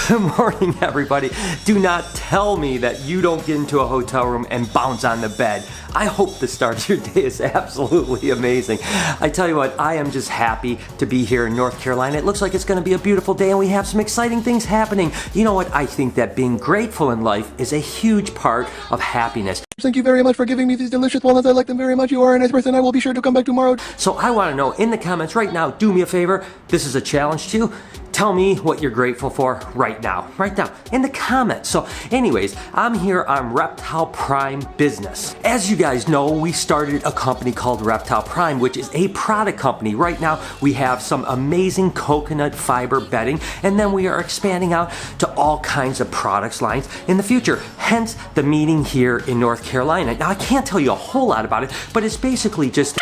Good morning, everybody. Do not tell me that you don't get into a hotel room and bounce on the bed. I hope the start of your day is absolutely amazing. I tell you what, I am just happy to be here in North Carolina. It looks like it's going to be a beautiful day and we have some exciting things happening. You know what? I think that being grateful in life is a huge part of happiness. Thank you very much for giving me these delicious walnuts. I like them very much. You are a nice person. I will be sure to come back tomorrow. So I want to know in the comments right now, do me a favor. This is a challenge to you. Tell me what you're grateful for right now in the comments. So anyways, I'm here on Reptile Prime Business. As you guys know, we started a company called Reptile Prime, which is a product company. Right now, we have some amazing coconut fiber bedding, and then we are expanding out to all kinds of products lines in the future. Hence the meeting here in North Carolina. Now, I can't tell you a whole lot about it, but it's basically just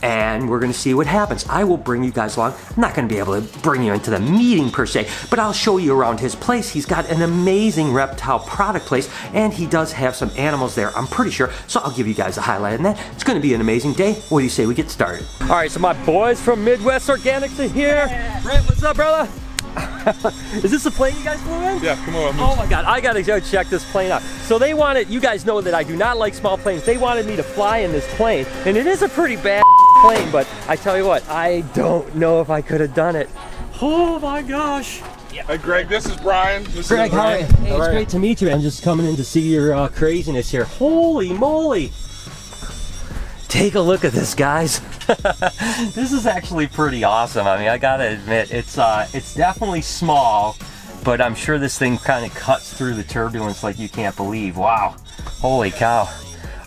and we're gonna see what happens. I will bring you guys along. I'm not gonna be able to bring you into the meeting per se, but I'll show you around his place. He's got an amazing reptile product place, and he does have some animals there, I'm pretty sure. So I'll give you guys a highlight on that. It's gonna be an amazing day. What do you say we get started? All right, so my boys from Midwest Organics are here. Brent, what's up, brother? Is this the plane you guys flew in? Yeah, come on. Oh my God, I gotta go check this plane out. So they wanted, you guys know that I do not like small planes. They wanted me to fly in this plane, and it is a pretty bad plane, but I tell you what, I don't know if I could have done it. Oh my gosh. Hey Greg, this is Brian. Greg, how are you? Hey, it's great to meet you, man. Just coming in to see your craziness here. Holy moly. Take a look at this, guys. This is actually pretty awesome. I mean, I gotta admit, it's definitely small, but I'm sure this thing kind of cuts through the turbulence like you can't believe. Wow, holy cow.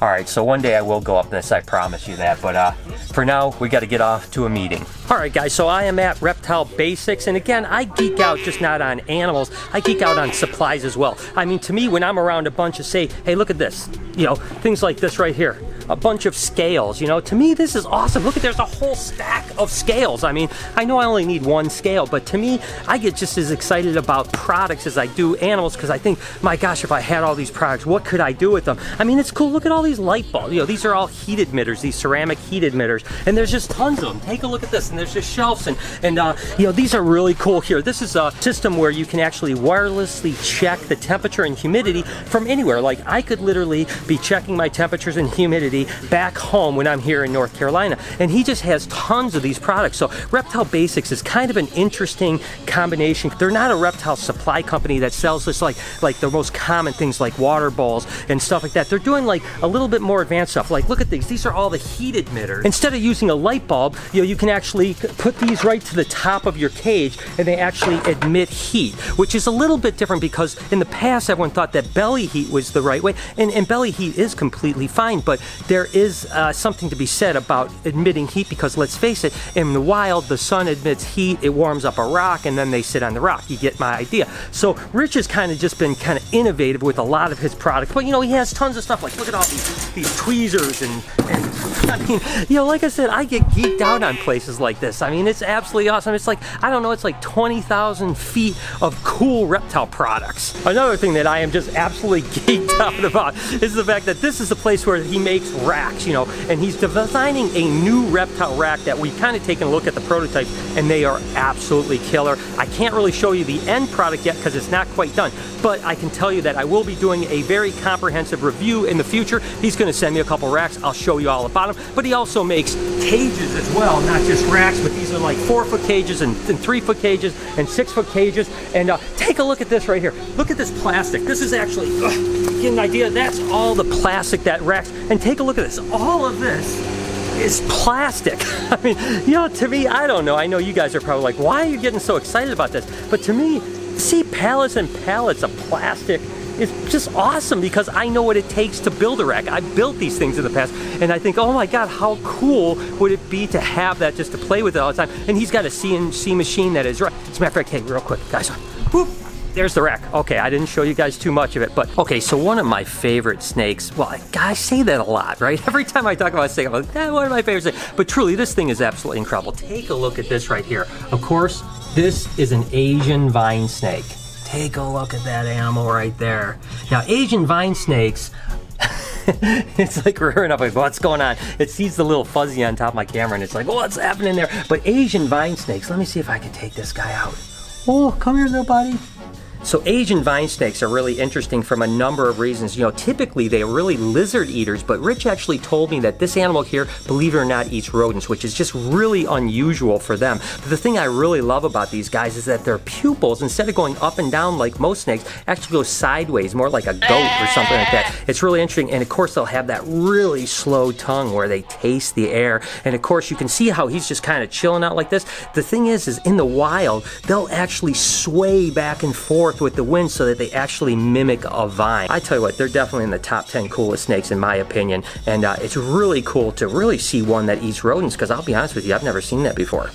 All right, so one day I will go up this, I promise you that, but for now, we gotta get off to a meeting. All right, guys, so I am at Reptile Basics, and again, I geek out just not on animals, I geek out on supplies as well. I mean, to me, when I'm around a bunch of, say, hey, look at this, you know, things like this right here, a bunch of scales, you know, to me, this is awesome. Look at, there's a whole stack of scales. I mean, I know I only need one scale, but to me, I get just as excited about products as I do animals, because I think, my gosh, if I had all these products, what could I do with them? I mean, it's cool. Look at all these light bulbs. You know, these are all heat emitters, these ceramic heat emitters, and there's just tons of them. Take a look at this, and there's just shelves, and you know, these are really cool here. This is a system where you can actually wirelessly check the temperature and humidity from anywhere. Like, I could literally be checking my temperatures and humidity back home when I'm here in North Carolina, and he just has tons of these products. So Reptile Basics is kind of an interesting combination. They're not a reptile supply company that sells this like the most common things like water bowls and stuff like that. They're doing like a little bit more advanced stuff. Like, look at these. These are all the heat emitters. Instead of using a light bulb, you know, you can actually put these right to the top of your cage, and they actually emit heat, which is a little bit different because in the past everyone thought that belly heat was the right way, and belly heat is completely fine, but there is something to be said about emitting heat, because let's face it, in the wild the sun emits heat, it warms up a rock, and then they sit on the rock. You get my idea. So Rich has kind of just been kind of innovative with a lot of his products, but you know, he has tons of stuff. Like, look at all these tweezers and I mean, you know, like I said, I get geeked out on places like this. I mean, it's absolutely awesome. It's like, I don't know, it's like 20,000 feet of cool reptile products. Another thing that I am just absolutely geeked out about is the fact that this is the place where he makes racks, you know, and he's designing a new reptile rack that we've kind of taken a look at the prototypes, and they are absolutely killer. I can't really show you the end product yet because it's not quite done, but I can tell you that I will be doing a very comprehensive review in the future. He's going to send me a couple racks. I'll show you all about them, but he also makes cages as well, not just racks, but these are like 4-foot cages and 3-foot cages and 6-foot cages. And take a look at this right here. Look at this plastic. This is actually, get an idea, that's all the plastic that racks. And take a look at this. All of this is plastic. I mean, you know, to me, I don't know. I know you guys are probably like, why are you getting so excited about this? But to me, see pallets and pallets of plastic, it's just awesome, because I know what it takes to build a rack. I've built these things in the past, and I think, oh my God, how cool would it be to have that just to play with it all the time? And he's got a CNC machine that is right. As a matter of fact, hey, real quick, guys, whoop, there's the rack. Okay, I didn't show you guys too much of it, but okay, so one of my favorite snakes, well, I say that a lot, right? Every time I talk about a snake, I'm like, that's one of my favorite snakes. But truly, this thing is absolutely incredible. Take a look at this right here. Of course, this is an Asian vine snake. Take a look at that animal right there. Now, Asian vine snakes, It's like rearing up, like, what's going on? It sees the little fuzzy on top of my camera, and it's like, what's happening there? But Asian vine snakes, let me see if I can take this guy out. Oh, come here, little buddy. So Asian vine snakes are really interesting from a number of reasons. You know, typically they're really lizard eaters, but Rich actually told me that this animal here, believe it or not, eats rodents, which is just really unusual for them. But the thing I really love about these guys is that their pupils, instead of going up and down like most snakes, actually go sideways, more like a goat or something like that. It's really interesting, and of course they'll have that really slow tongue where they taste the air. And of course you can see how he's just kind of chilling out like this. The thing is in the wild, they'll actually sway back and forth with the wind so that they actually mimic a vine. I tell you what, they're definitely in the top 10 coolest snakes in my opinion, and it's really cool to really see one that eats rodents, because I'll be honest with you, I've never seen that before.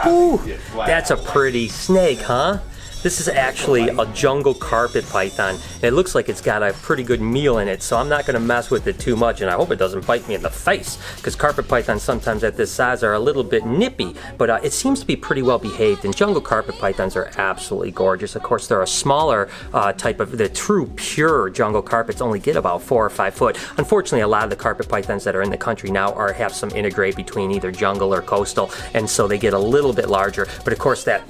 Ooh, that's a pretty snake, huh? This is actually a jungle carpet python. It looks like it's got a pretty good meal in it, so I'm not gonna mess with it too much, and I hope it doesn't bite me in the face, because carpet pythons sometimes at this size are a little bit nippy, but it seems to be pretty well behaved, and jungle carpet pythons are absolutely gorgeous. Of course, they're a smaller type of, the true pure jungle carpets only get about 4 or 5 foot. Unfortunately, a lot of the carpet pythons that are in the country now have some integrate between either jungle or coastal, and so they get a little bit larger, but of course that,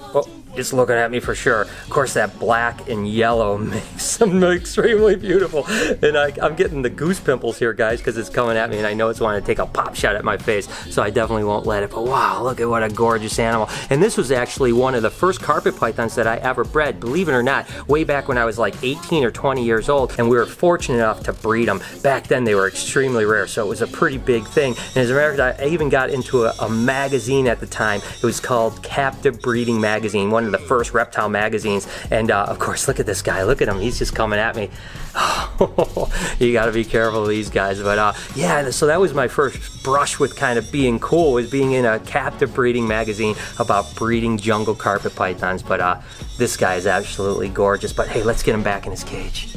it's looking at me for sure. Of course, that black and yellow makes them extremely beautiful. And I'm getting the goose pimples here, guys, because it's coming at me, and I know it's wanting to take a pop shot at my face, so I definitely won't let it. But wow, look at what a gorgeous animal. And this was actually one of the first carpet pythons that I ever bred, believe it or not, way back when I was like 18 or 20 years old, and we were fortunate enough to breed them. Back then, they were extremely rare, so it was a pretty big thing. And as a matter of fact, I even got into a magazine at the time. It was called Captive Breeding Magazine, one of the first reptile magazines, and of course, look at this guy. Look at him. He's just coming at me. You got to be careful of these guys. But yeah, so that was my first brush with kind of being cool, was being in a captive breeding magazine about breeding jungle carpet pythons. But this guy is absolutely gorgeous. But hey, let's get him back in his cage.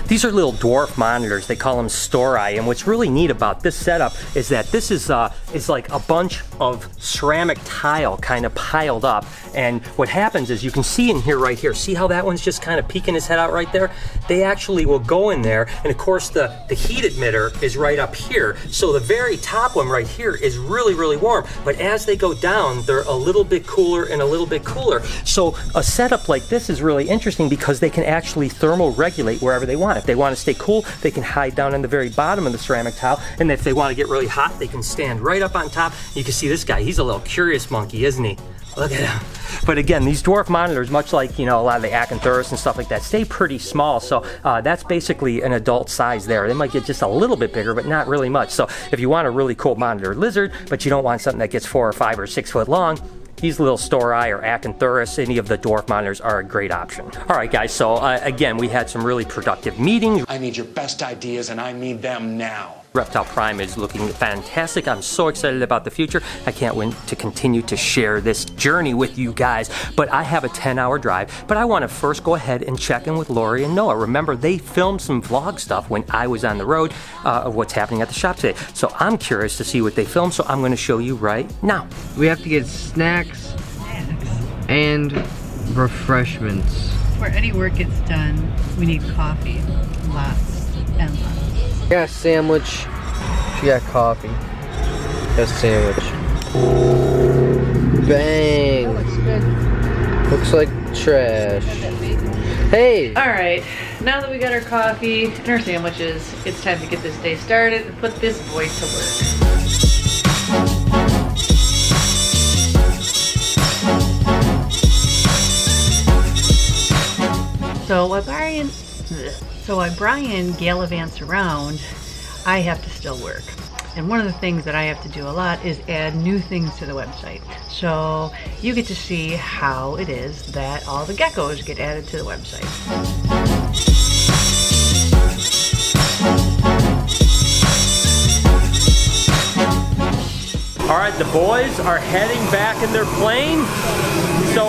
These are little dwarf monitors. They call them Storai, and what's really neat about this setup is that this is like a bunch of ceramic tile kind of piled up, and what happens is, you can see in here, right here, see how that one's just kind of peeking his head out right there? They actually will go in there, and of course the heat emitter is right up here, so the very top one right here is really, really warm, but as they go down, they're a little bit cooler and a little bit cooler. So a setup like this is really interesting because they can actually thermal regulate wherever they want. If they want to stay cool, they can hide down in the very bottom of the ceramic tile, and if they want to get really hot, they can stand right up on top. You can see this guy, he's a little curious monkey, isn't he? Look at him. But again, these dwarf monitors, much like, you know, a lot of the Acanthoris and stuff like that, stay pretty small, so that's basically an adult size there. They might get just a little bit bigger, but not really much. So if you want a really cool monitor lizard, but you don't want something that gets 4 or 5 or 6 foot long, these little Storai or Acanthoris, any of the dwarf monitors are a great option. All right, guys, so again, we had some really productive meetings. I need your best ideas, and I need them now. Reptile Prime is looking fantastic. I'm so excited about the future. I can't wait to continue to share this journey with you guys. But I have a 10-hour drive, but I want to first go ahead and check in with Lori and Noah. Remember, they filmed some vlog stuff when I was on the road of what's happening at the shop today. So I'm curious to see what they filmed, so I'm going to show you right now. We have to get snacks and refreshments. Before any work gets done, we need coffee. Lots and lots. I got a sandwich. She got coffee. Got a sandwich. Bang! That looks good. Looks like trash. Hey! Alright, now that we got our coffee and our sandwiches, it's time to get this day started and put this boy to work. So while Brian gallivants around, I have to still work. And one of the things that I have to do a lot is add new things to the website. So you get to see how it is that all the geckos get added to the website. All right, the boys are heading back in their plane. So,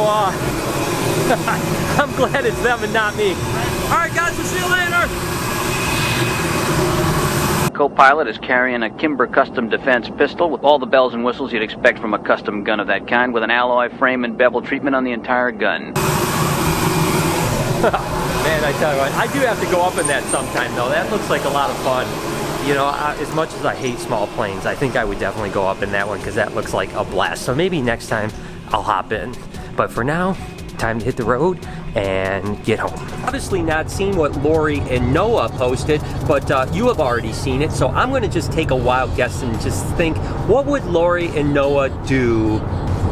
I'm glad it's them and not me. All right, guys, we'll see you later. Co-pilot is carrying a Kimber custom defense pistol with all the bells and whistles you'd expect from a custom gun of that kind, with an alloy frame and bevel treatment on the entire gun. man, I tell you what, I do have to go up in that sometime though. That looks like a lot of fun. You know, as much as I hate small planes, I think I would definitely go up in that one because that looks like a blast. So maybe next time I'll hop in. But for now, time to hit the road and get home. Obviously not seen what Lori and Noah posted, but you have already seen it. So I'm gonna just take a wild guess and just think, what would Lori and Noah do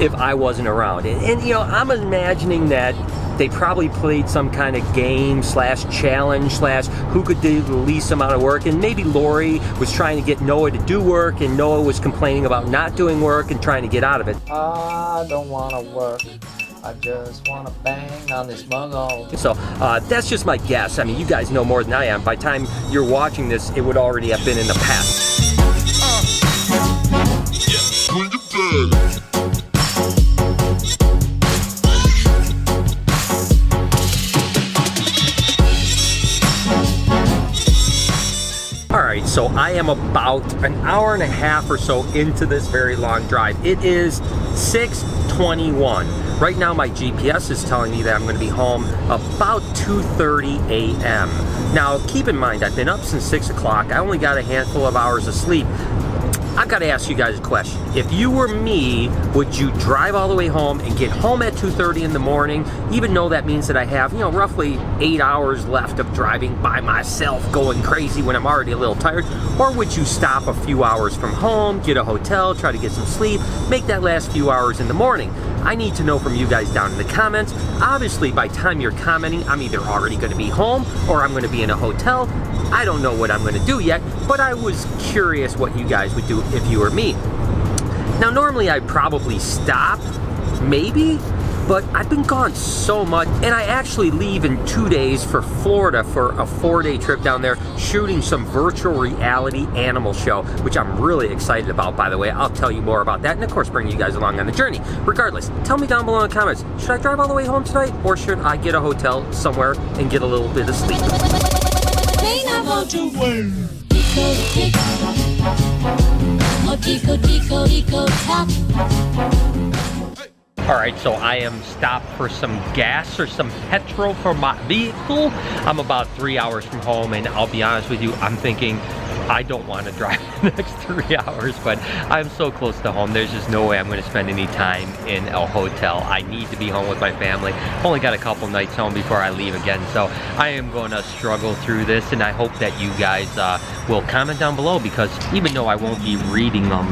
if I wasn't around? And you know, I'm imagining that they probably played some kind of game slash challenge slash who could do the least amount of work, and maybe Lori was trying to get Noah to do work and Noah was complaining about not doing work and trying to get out of it. I don't want to work. I just want to bang on this mug all day. So that's just my guess. I mean, you guys know more than I am. By the time you're watching this, it would already have been in the past. Alright, so I am about an hour and a half or so into this very long drive. It is 6:21. Right now my GPS is telling me that I'm going to be home about 2:30 a.m. Now keep in mind, I've been up since 6 o'clock. I only got a handful of hours of sleep. I've got to ask you guys a question. If you were me, would you drive all the way home and get home at 2:30 in the morning, even though that means that I have, you know, roughly 8 hours left of driving by myself going crazy when I'm already a little tired? Or would you stop a few hours from home, get a hotel, try to get some sleep, make that last few hours in the morning? I need to know from you guys down in the comments. Obviously, by the time you're commenting, I'm either already going to be home or I'm going to be in a hotel. I don't know what I'm going to do yet, but I was curious what you guys would do if you were me. Now, normally I'd probably stop, maybe, but I've been gone so much, and I actually leave in 2 days for Florida for a 4-day trip down there, shooting some virtual reality animal show, which I'm really excited about, by the way. I'll tell you more about that, and of course bring you guys along on the journey. Regardless, tell me down below in the comments, should I drive all the way home tonight, or should I get a hotel somewhere and get a little bit of sleep? Alright, so I am stopped for some gas or some petrol for my vehicle. I'm about 3 hours from home, and I'll be honest with you, I'm thinking I don't want to drive the next 3 hours, but I'm so close to home. There's just no way I'm going to spend any time in a hotel. I need to be home with my family. Only got a couple nights home before I leave again, so I am going to struggle through this, and I hope that you guys will comment down below, because even though I won't be reading them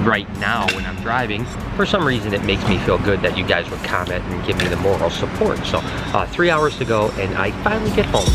right now when I'm driving, for some reason it makes me feel good that you guys would comment and give me the moral support. So 3 hours to go and I finally get home.